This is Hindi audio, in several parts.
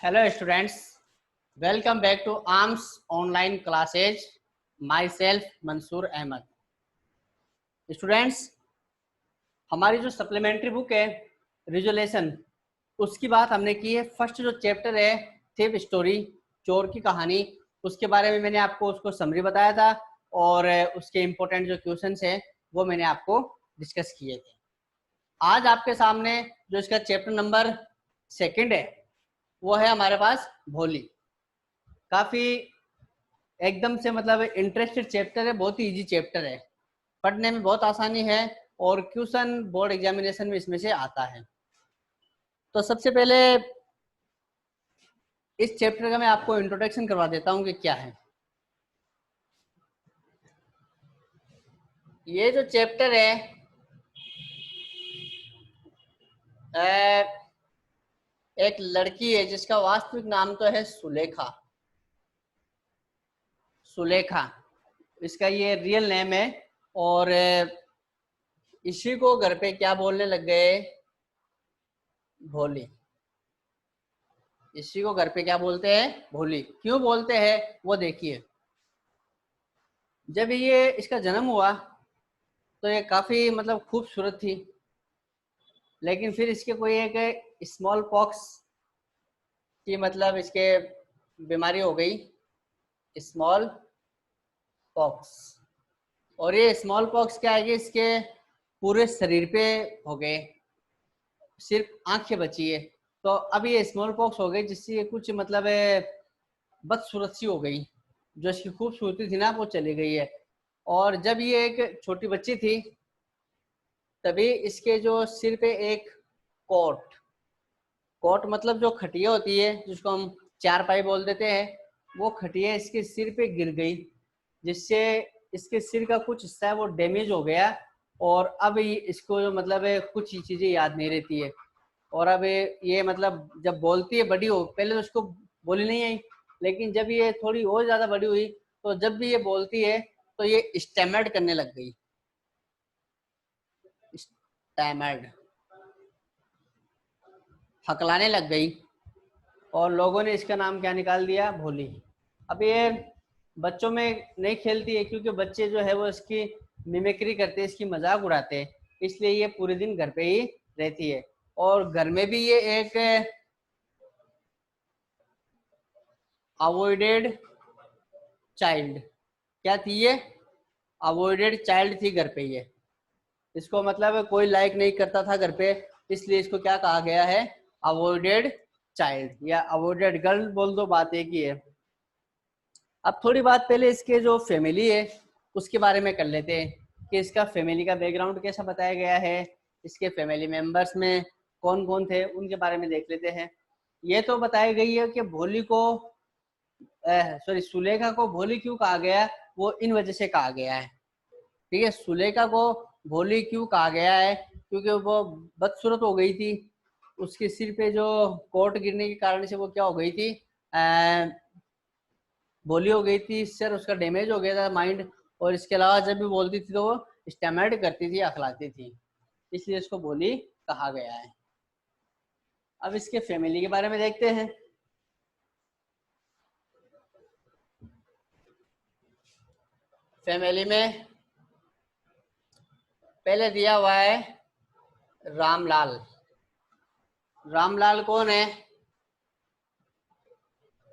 Hello students, welcome back to ARMS online classes. Myself Mansoor Ahmad. Students, हमारी जो सप्लीमेंट्री बुक है रिजोल्यूशन, उसकी बात हमने की है. फर्स्ट जो चैप्टर है थिप स्टोरी, चोर की कहानी, उसके बारे में मैंने आपको उसको समरी बताया था और उसके इम्पोर्टेंट जो क्वेश्चंस हैं वो मैंने आपको डिस्कस किए थे. आज आपके सामने जो इसका चैप्टर नंबर सेकंड है वो है हमारे पास भोली. काफ़ी एकदम से मतलब इंटरेस्टेड चैप्टर है, बहुत ही इजी चैप्टर है, पढ़ने में बहुत आसानी है और क्वेश्चन बोर्ड एग्जामिनेशन में इसमें से आता है. तो सबसे पहले इस चैप्टर का मैं आपको इंट्रोडक्शन करवा देता हूँ कि क्या है. ये जो चैप्टर है एक लड़की है जिसका वास्तविक नाम तो है सुलेखा. सुलेखा इसका ये रियल नेम है और इसी को घर पे क्या बोलने लग गए? भोली. इसी को घर पे क्या बोलते हैं? भोली. क्यों बोलते हैं वो देखिए. जब ये इसका जन्म हुआ तो ये काफ़ी मतलब खूबसूरत थी, लेकिन फिर इसके कोई एक स्मॉल पॉक्स की मतलब इसके बीमारी हो गई, स्मॉल पॉक्स. और ये स्मॉल पॉक्स क्या है कि इसके पूरे शरीर पे हो गए, सिर्फ आंखें बची है. तो अब ये स्मॉल पॉक्स हो गई जिससे कुछ मतलब बदसूरत सी हो गई, जो इसकी खूबसूरती थी ना वो चली गई है. और जब ये एक छोटी बच्ची थी तभी इसके जो सिर पे एक कोट, कोट मतलब जो खटिया होती है जिसको हम चारपाई बोल देते हैं, वो खटिया इसके सिर पे गिर गई, जिससे इसके सिर का कुछ हिस्सा है वो डैमेज हो गया. और अब इसको जो मतलब कुछ ही चीज़ें याद नहीं रहती है. और अब ये मतलब जब बोलती है बड़ी हो, पहले तो उसको बोली नहीं आई, लेकिन जब ये थोड़ी और ज़्यादा बड़ी हुई तो जब भी ये बोलती है तो ये स्टैमर्ड करने लग गई. स्टैमर्ड, हकलाने लग गई और लोगों ने इसका नाम क्या निकाल दिया? भोली. अब ये बच्चों में नहीं खेलती है क्योंकि बच्चे जो है वो इसकी मिमिक्री करते हैं, इसकी मजाक उड़ाते हैं, इसलिए ये पूरे दिन घर पे ही रहती है. और घर में भी ये एक अवॉइडेड चाइल्ड, क्या थी ये? अवॉइडेड चाइल्ड थी घर पे ये. इसको मतलब कोई लाइक नहीं करता था घर पे, इसलिए इसको क्या कहा गया है? अवॉइडेड चाइल्ड या अवॉइडेड गर्ल बोल दो, बात एक ही है. अब थोड़ी बात पहले इसके जो फैमिली है उसके बारे में कर लेते हैं कि इसका फैमिली का बैकग्राउंड कैसा बताया गया है, इसके फैमिली मेंबर्स में कौन कौन थे उनके बारे में देख लेते हैं. ये तो बताई गई है कि भोली को सुलेखा को भोली क्यों कहा गया, वो इन वजह से कहा गया है. ठीक है, सुलेखा को भोली क्यों कहा गया है? क्योंकि वो बदसूरत हो गई थी, उसके सिर पे जो कोट गिरने के कारण से वो क्या हो गई थी? भोली हो गई थी, सर उसका डैमेज हो गया था माइंड. और इसके अलावा जब भी बोलती थी तो वो स्टैमर्ड करती थी, अखलाती थी, इसलिए इसको भोली कहा गया है. अब इसके फैमिली के बारे में देखते हैं. फैमिली में पहले दिया हुआ है रामलाल. रामलाल कौन है?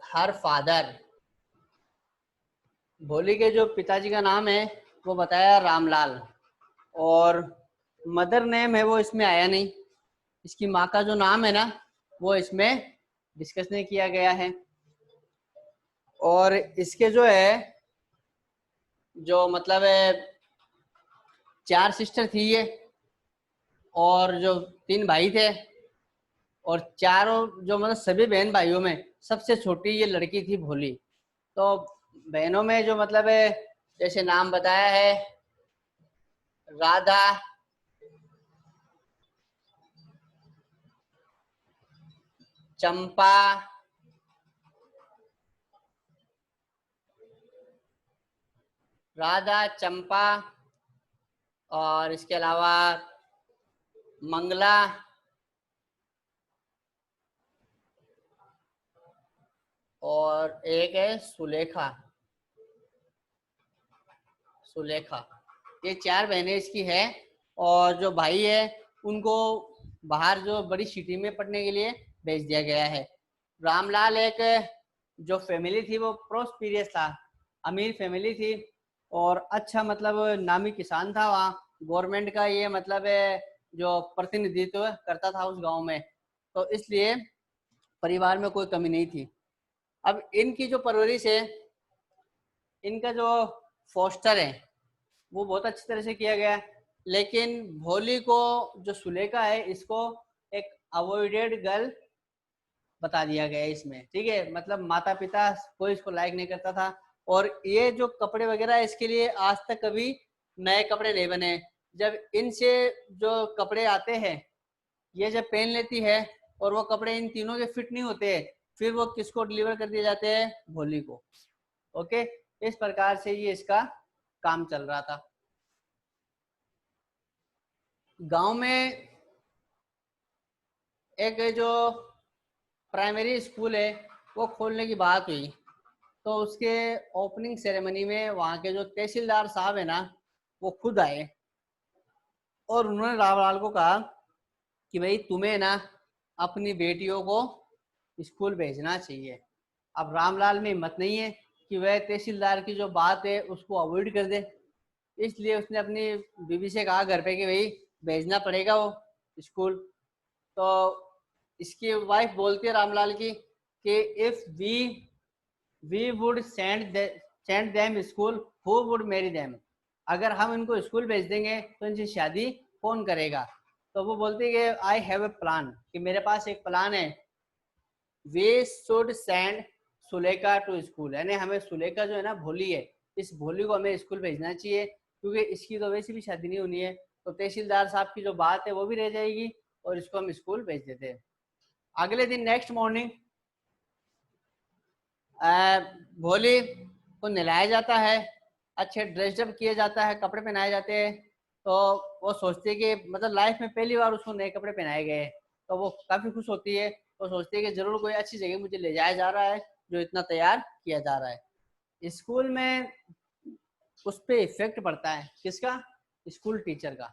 Her father. भोली के जो पिताजी का नाम है वो बताया रामलाल, और मदर नेम है वो इसमें आया नहीं. इसकी माँ का जो नाम है ना वो इसमें डिस्कस नहीं किया गया है. और इसके जो है जो मतलब 4 सिस्टर थी ये, और जो 3 भाई थे, और चारों जो मतलब सभी बहन भाइयों में सबसे छोटी ये लड़की थी भोली. तो बहनों में जो मतलब जैसे नाम बताया है राधा, चंपा, राधा, चंपा, और इसके अलावा मंगला, और एक है सुलेखा। सुलेखा, ये 4 बहनें इसकी है। और जो भाई है उनको बाहर जो बड़ी सिटी में पढ़ने के लिए भेज दिया गया है। रामलाल एक जो फैमिली थी वो प्रोस्पिरियस था, अमीर फैमिली थी और अच्छा मतलब नामी किसान था वहाँ। गवर्नमेंट का ये मतलब जो प्रतिनिधित्व करता था उस गांव में, तो इसलिए परिवार में कोई कमी नहीं थी। अब इनकी जो परवरिश है, इनका जो फोस्टर है वो बहुत अच्छी तरह से किया गया। लेकिन भोली को, जो सुलेखा है, इसको एक अवॉइडेड गर्ल बता दिया गया है इसमें, ठीक है। मतलब माता पिता कोई इसको लाइक नहीं करता था। और ये जो कपड़े वगैरह इसके लिए आज तक कभी नए कपड़े नहीं बने। जब इनसे जो कपड़े आते हैं ये जब पहन लेती है और वो कपड़े इन तीनों के फिट नहीं होते, फिर वो किसको डिलीवर कर दिए जाते हैं? भोली को। ओके, इस प्रकार से ये इसका काम चल रहा था। गांव में एक जो प्राइमरी स्कूल है वो खोलने की बात हुई, तो उसके ओपनिंग सेरेमनी में वहाँ के जो तहसीलदार साहब है ना, वो खुद आए और उन्होंने रामलाल को कहा कि भाई तुम्हें ना अपनी बेटियों को स्कूल भेजना चाहिए। अब रामलाल में हिम्मत नहीं है कि वह तहसीलदार की जो बात है उसको अवॉइड कर दे, इसलिए उसने अपनी बीवी से कहा घर पे कि भाई भेजना पड़ेगा वो स्कूल। तो इसकी वाइफ बोलती है रामलाल की कि if we would send them school, who would marry them? अगर हम इनको स्कूल भेज देंगे तो इनसे शादी कौन करेगा? तो वो बोलती है कि आई हैव ए प्लान, कि मेरे पास एक प्लान है। We should send Sulekha to school, यानी हमें सुलेखा जो है ना, भोली है, इस भोली को हमें स्कूल भेजना चाहिए, क्योंकि इसकी तो वैसे भी शादी नहीं होनी है। तो तहसीलदार साहब की जो बात है वो भी रह जाएगी और इसको हम स्कूल भेज देते हैं। अगले दिन नेक्स्ट मॉर्निंग भोली को नहलाया जाता है, अच्छे ड्रेसअप किया जाता है, कपड़े पहनाए जाते हैं। तो वो सोचती है कि मतलब लाइफ में पहली बार उसको नए कपड़े पहनाए गए, तो वो काफ़ी खुश होती है। वो सोचती है कि ज़रूर कोई अच्छी जगह मुझे ले जाया जा रहा है जो इतना तैयार किया जा रहा है। स्कूल में उस पर इफेक्ट पड़ता है किसका? स्कूल टीचर का।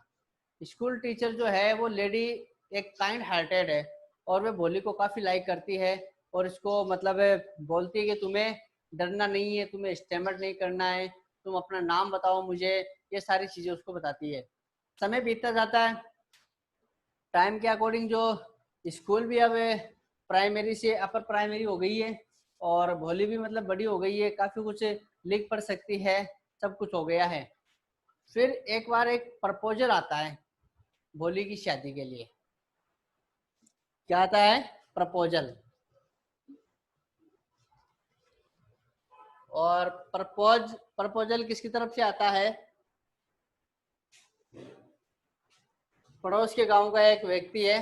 स्कूल टीचर जो है वो लेडी एक काइंड हार्टेड है और वे भोली को काफ़ी लाइक करती है और इसको मतलब बोलती है कि तुम्हें डरना नहीं है, तुम्हें स्टैमर नहीं करना है, तुम अपना नाम बताओ मुझे, ये सारी चीज़ें उसको बताती है। समय बीतता जाता है, टाइम के अकॉर्डिंग जो स्कूल भी अब प्राइमरी से अपर प्राइमरी हो गई है और भोली भी मतलब बड़ी हो गई है, काफ़ी कुछ लिख पढ़ सकती है, सब कुछ हो गया है। फिर एक बार एक प्रपोजल आता है भोली की शादी के लिए। क्या आता है? प्रपोजल। और प्रपोजल किसकी तरफ से आता है? पड़ोस के गांव का एक व्यक्ति है,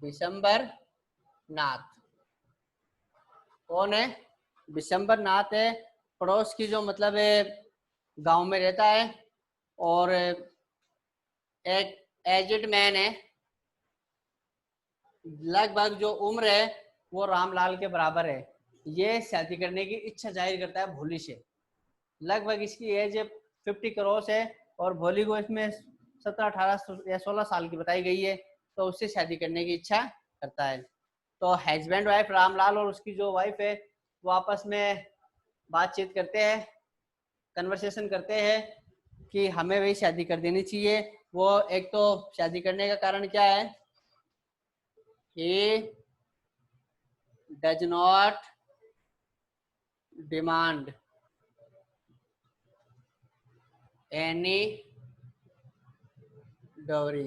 विशंबर नाथ। कौन है? विशंबर नाथ है, पड़ोस की जो मतलब गांव में रहता है और एक एजेड मैन है, लगभग जो उम्र है वो रामलाल के बराबर है। ये शादी करने की इच्छा जाहिर करता है भोली से। लगभग इसकी एज 50 क्रॉस है और भोली को इसमें 17 18 या 16 साल की बताई गई है, तो उससे शादी करने की इच्छा करता है। तो हस्बैंड वाइफ रामलाल और उसकी जो वाइफ है वो आपस में बातचीत करते हैं, कन्वर्सेशन करते हैं कि हमें वही शादी कर देनी चाहिए। वो एक तो शादी करने का कारण क्या है? He does not demand any डोरी,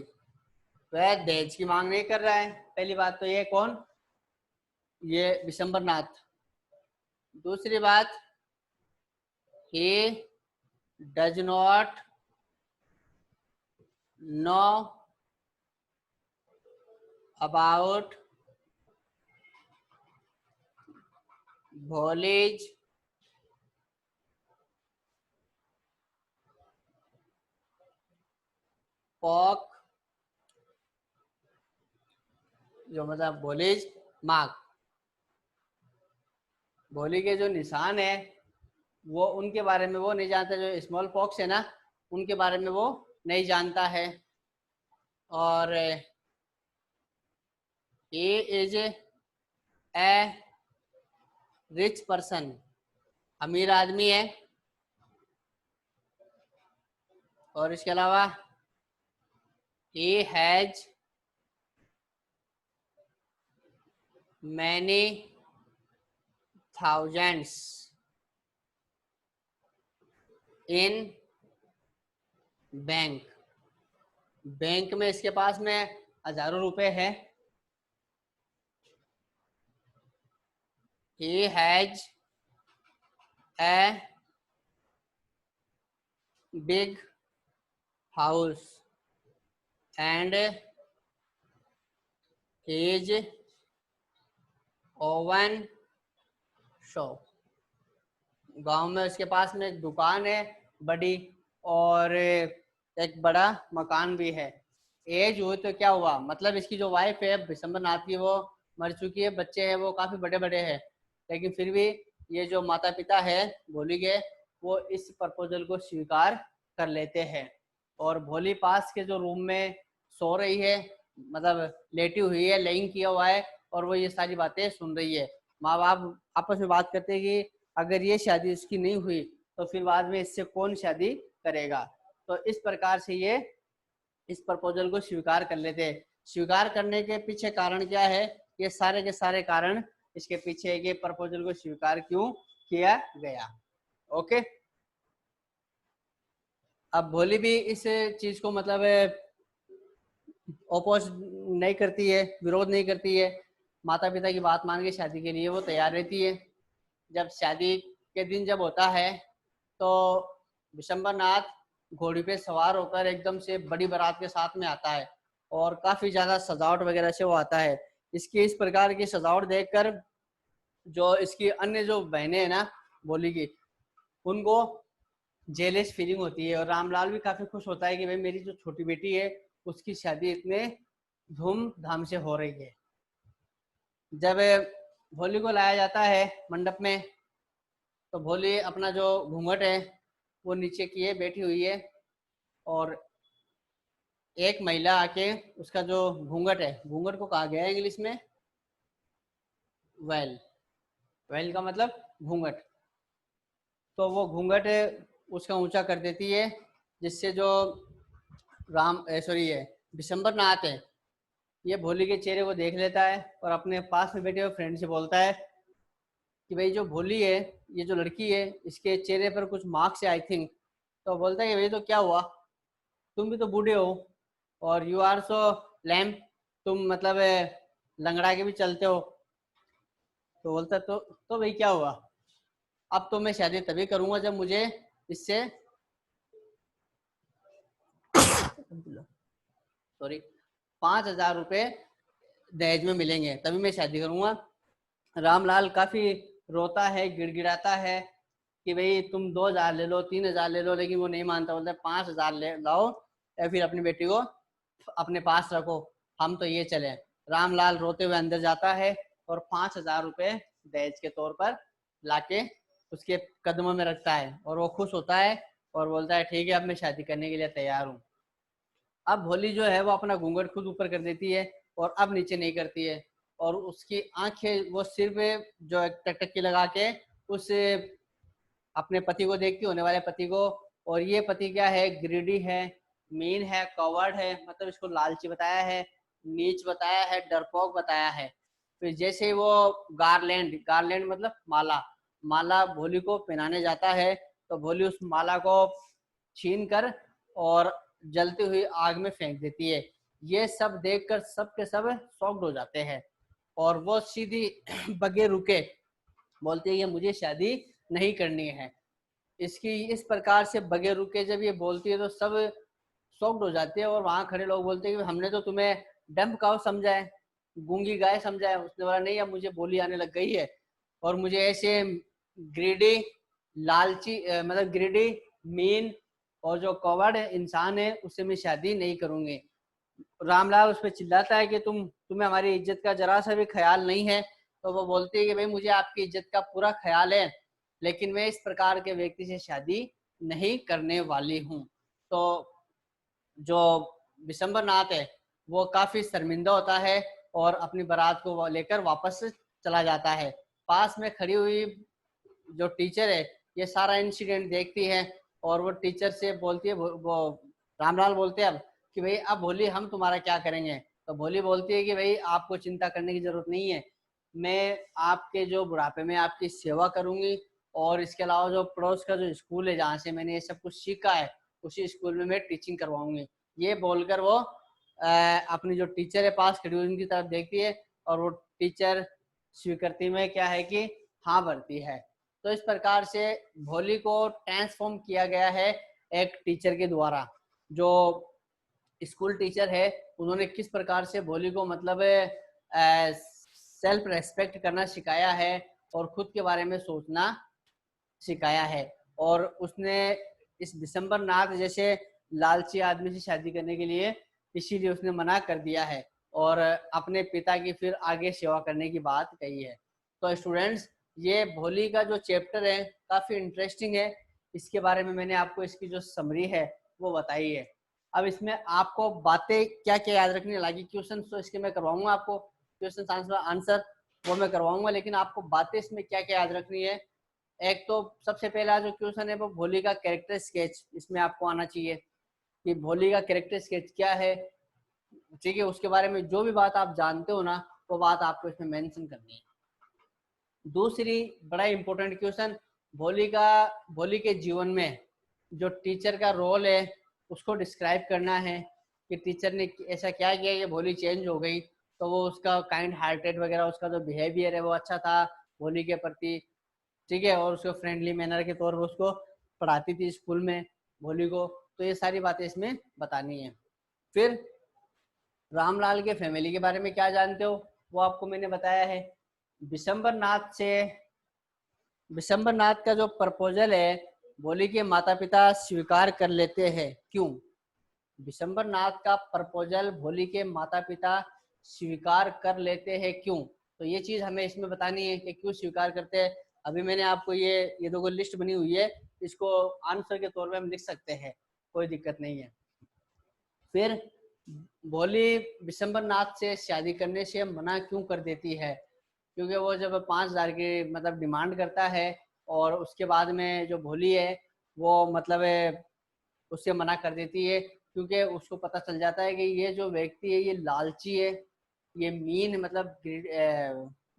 वह दहेज की मांग नहीं कर रहा है। पहली बात तो ये कौन? ये विशंबर नाथ। दूसरी बात, he does not know about Bholi's pock जो मतलब भोलीज मार्क, भोली के जो निशान है वो उनके बारे में वो नहीं जानता, जो स्मॉल पॉक्स है ना उनके बारे में वो नहीं जानता है। और ए इज ए रिच पर्सन, अमीर आदमी है। और इसके अलावा A has many thousands in bank, bank में इसके पास में हजारों रुपए है। he has a big house and his own shop, गांव में उसके पास में एक दुकान है बड़ी और एक बड़ा मकान भी है। एज हुई तो क्या हुआ, मतलब इसकी जो वाइफ है बिशंबर नाथ की वो मर चुकी है, बच्चे हैं वो काफी बड़े बड़े हैं, लेकिन फिर भी ये जो माता पिता है भोली के वो इस प्रपोजल को स्वीकार कर लेते हैं। और भोली पास के जो रूम में सो रही है, मतलब लेटी हुई है, लेइंग किया हुआ है, और वो ये सारी बातें सुन रही है। माँ बाप आपस में बात करते हैं कि अगर ये शादी इसकी नहीं हुई तो फिर बाद में इससे कौन शादी करेगा। तो इस प्रकार से ये इस प्रपोजल को स्वीकार कर लेते हैं। स्वीकार करने के पीछे कारण क्या है, ये सारे के सारे कारण इसके पीछे ये प्रपोजल को स्वीकार क्यों किया गया। ओके, अब भोली भी इस चीज को मतलब ओपोज नहीं करती है, विरोध नहीं करती है, माता पिता की बात मान के शादी के लिए वो तैयार रहती है। जब शादी के दिन जब होता है तो विशंबर नाथ घोड़ी पे सवार होकर एकदम से बड़ी बारात के साथ में आता है और काफी ज्यादा सजावट वगैरह से वो आता है। इसकी इस प्रकार की सजावट देखकर जो इसकी अन्य जो बहनें हैं ना भोली की, उनको जेलस फीलिंग होती है। और रामलाल भी काफी खुश होता है कि भाई मेरी जो छोटी बेटी है उसकी शादी इतने धूमधाम से हो रही है। जब भोली को लाया जाता है मंडप में तो भोली अपना जो घूंघट है वो नीचे किए बैठी हुई है, और एक महिला आके उसका जो घूंघट है, घूंघट को कहा गया है इंग्लिश में वेल, वेल का मतलब घूंघट, तो वो घूंघट उसका ऊंचा कर देती है, जिससे जो विशंबर नाथ है ये भोली के चेहरे को देख लेता है और अपने पास में बैठे हुए फ्रेंड से बोलता है कि भाई जो भोली है, ये जो लड़की है, इसके चेहरे पर कुछ मार्क्स है आई थिंक। तो बोलता है कि भाई तो क्या हुआ, तुम भी तो बूढ़े हो और यू आर सो लैम्प, तुम मतलब लंगड़ा के भी चलते हो। तो बोलता तो भाई क्या हुआ, अब तो मैं शादी तभी करूंगा जब मुझे इससे सॉरी 5,000 रुपये दहेज में मिलेंगे, तभी मैं शादी करूंगा। रामलाल काफी रोता है, गिड़गिड़ाता है कि भाई तुम 2,000 ले लो, 3,000 ले लो, लेकिन वो नहीं मानता, बोलता है 5,000 ले लाओ या फिर अपनी बेटी को अपने पास रखो, हम तो ये चले। रामलाल रोते हुए अंदर जाता है और 5,000 रुपये दहेज के तौर पर लाके उसके कदमों में रखता है, और वो खुश होता है और बोलता है ठीक है अब मैं शादी करने के लिए तैयार हूँ। अब भोली जो है वो अपना घूंघट खुद ऊपर कर देती है और अब नीचे नहीं करती है, और उसकी आंखें वो सिर पे जो टकटकी लगा के उस अपने पति को देखती, होने वाले पति को। और ये पति क्या है, ग्रीडी है, मीन है, कवर्ड है, मतलब इसको लालची बताया है, नीच बताया है, डरपोक बताया है। फिर जैसे वो गारलैंड, गारलैंड मतलब माला, माला भोली को पहनाने जाता है तो भोली उस माला को छीन कर और जलती हुई आग में फेंक देती है। ये सब देखकर सब के सब शॉक्ड हो जाते हैं और वो सीधी बगैर रुके बोलती है कि मुझे शादी नहीं करनी है। इसकी इस प्रकार से बगैर रुके जब ये बोलती है तो सब शॉक्ड हो जाते हैं, और वहां खड़े लोग बोलते हैं कि हमने तो तुम्हें डंप काउ समझा है, गूंगी गाय समझा है। उसने बोला नहीं, अब मुझे बोली आने लग गई है और मुझे ऐसे ग्रीडी लालची मतलब ग्रीडी मीन और जो कवर्ड इंसान है उससे मैं शादी नहीं करूंगी। रामलाल उस पर चिल्लाता है कि तुम्हें हमारी इज्जत का जरा सा भी ख्याल नहीं है। तो वो बोलती है कि भाई मुझे आपकी इज्जत का पूरा ख्याल है, लेकिन मैं इस प्रकार के व्यक्ति से शादी नहीं करने वाली हूँ। तो जो विशंबर नाथ है वो काफी शर्मिंदा होता है और अपनी बारात को लेकर वापस चला जाता है। पास में खड़ी हुई जो टीचर है ये सारा इंसिडेंट देखती है और वो टीचर से बोलती है, वो रामलाल बोलते हैं अब कि भाई अब भोली हम तुम्हारा क्या करेंगे। तो भोली बोलती है कि भाई आपको चिंता करने की जरूरत नहीं है, मैं आपके जो बुढ़ापे में आपकी सेवा करूंगी और इसके अलावा जो पड़ोस का जो स्कूल है जहाँ से मैंने ये सब कुछ सीखा है उसी स्कूल में मैं टीचिंग करवाऊंगी। ये बोलकर वो अपनी जो टीचर है पास खड़ी हुई उनकी तरफ देखती है और वो टीचर स्वीकृति में क्या है कि हाँ भरती है। तो इस प्रकार से भोली को ट्रांसफॉर्म किया गया है एक टीचर के द्वारा। जो स्कूल टीचर है उन्होंने किस प्रकार से भोली को मतलब सेल्फ रेस्पेक्ट करना सिखाया है और खुद के बारे में सोचना सिखाया है। और उसने इस विशंबर नाथ जैसे लालची आदमी से शादी करने के लिए इसीलिए उसने मना कर दिया है और अपने पिता की फिर आगे सेवा करने की बात कही है। तो स्टूडेंट्स ये भोली का जो चैप्टर है काफ़ी इंटरेस्टिंग है। इसके बारे में मैंने आपको इसकी जो समरी है वो बताई है। अब इसमें आपको बातें क्या क्या याद रखनी लगी, क्वेश्चन तो इसके मैं करवाऊंगा आपको, क्वेश्चन आंसर वो मैं करवाऊंगा, लेकिन आपको बातें इसमें क्या क्या याद रखनी है। एक तो सबसे पहला जो क्वेश्चन है वो भोली का कैरेक्टर स्केच इसमें आपको आना चाहिए कि भोली का कैरेक्टर स्केच क्या है, ठीक है। उसके बारे में जो भी बात आप जानते हो ना वो बात आपको इसमें मेंशन करनी है। दूसरी बड़ा इंपॉर्टेंट क्वेश्चन, भोली के जीवन में जो टीचर का रोल है उसको डिस्क्राइब करना है कि टीचर ने ऐसा क्या किया ये भोली चेंज हो गई। तो वो उसका काइंड हार्टेड वगैरह उसका जो बिहेवियर है वो अच्छा था भोली के प्रति, ठीक है। और उसको फ्रेंडली मैनर के तौर पर उसको पढ़ाती थी स्कूल में भोली को। तो ये सारी बातें इसमें बतानी है। फिर रामलाल के फैमिली के बारे में क्या जानते हो वो आपको मैंने बताया है। विशंबर नाथ का जो प्रपोजल है भोली के माता पिता स्वीकार कर लेते हैं, क्यों? विशंबर नाथ का प्रपोजल भोली के माता पिता स्वीकार कर लेते हैं, क्यों? तो ये चीज हमें इसमें बतानी है कि क्यों स्वीकार करते हैं। अभी मैंने आपको ये देखो लिस्ट बनी हुई है, इसको आंसर के तौर पे हम लिख सकते हैं, कोई दिक्कत नहीं है। फिर भोली विशंबर नाथ से शादी करने से मना क्यों कर देती है? क्योंकि वो जब 5,000 की मतलब डिमांड करता है और उसके बाद में जो भोली है वो मतलब उससे मना कर देती है, क्योंकि उसको पता चल जाता है कि ये जो व्यक्ति है ये लालची है, ये मीन मतलब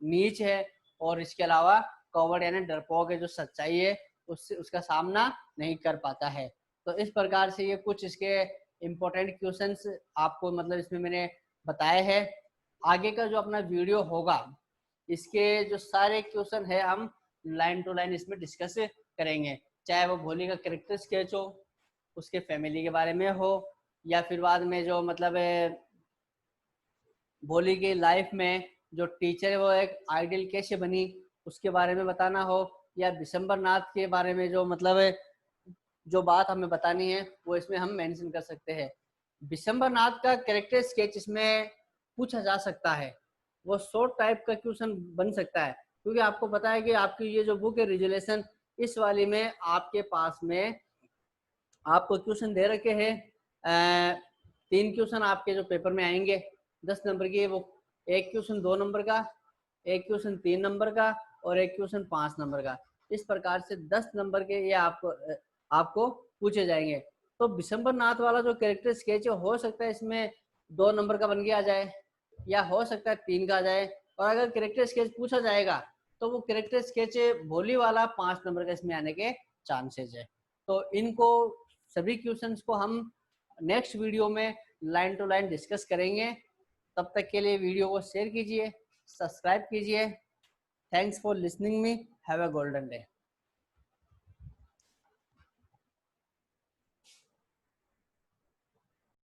नीच है और इसके अलावा कवर्ड यानी डरपोक है, जो सच्चाई है उससे उसका सामना नहीं कर पाता है। तो इस प्रकार से ये कुछ इसके इम्पोर्टेंट क्वेश्चंस आपको मतलब इसमें मैंने बताए हैं। आगे का जो अपना वीडियो होगा इसके जो सारे क्वेश्चन है हम लाइन टू लाइन इसमें डिस्कस करेंगे, चाहे वो भोली का कैरेक्टर स्केच हो, उसके फैमिली के बारे में हो, या फिर बाद में जो मतलब भोली की लाइफ में जो टीचर है वो एक आइडियल कैसे बनी उसके बारे में बताना हो, या विशंबर नाथ के बारे में जो मतलब जो बात हमें बतानी है वो इसमें हम मेंशन कर सकते हैं। विशंबर नाथ का कैरेक्टर स्केच इसमें पूछा जा सकता है, वो शॉर्ट टाइप का क्वेश्चन बन सकता है, क्योंकि आपको पता है कि आपकी ये जो बुक है रिजोल्यूशन इस वाली में आपके पास में आपको क्वेश्चन दे रखे हैं। 3 क्वेश्चन आपके जो पेपर में आएंगे 10 नंबर की, वो एक क्वेश्चन 2 नंबर का, एक क्वेश्चन 3 नंबर का और एक क्वेश्चन 5 नंबर का। इस प्रकार से 10 नंबर के ये आपको पूछे जाएंगे। तो विशंबर नाथ वाला जो कैरेक्टर स्केच है हो सकता है इसमें 2 नंबर का बन के आ जाए या हो सकता है 3 का आ जाए। और अगर कैरेक्टर स्केच पूछा जाएगा तो वो कैरेक्टर स्केच भोली वाला 5 नंबर का इसमें आने के चांसेस है। तो इनको सभी क्वेश्चंस को हम नेक्स्ट वीडियो में लाइन टू लाइन डिस्कस करेंगे। तब तक के लिए वीडियो को शेयर कीजिए, सब्सक्राइब कीजिए। Thanks for listening me, have a golden day.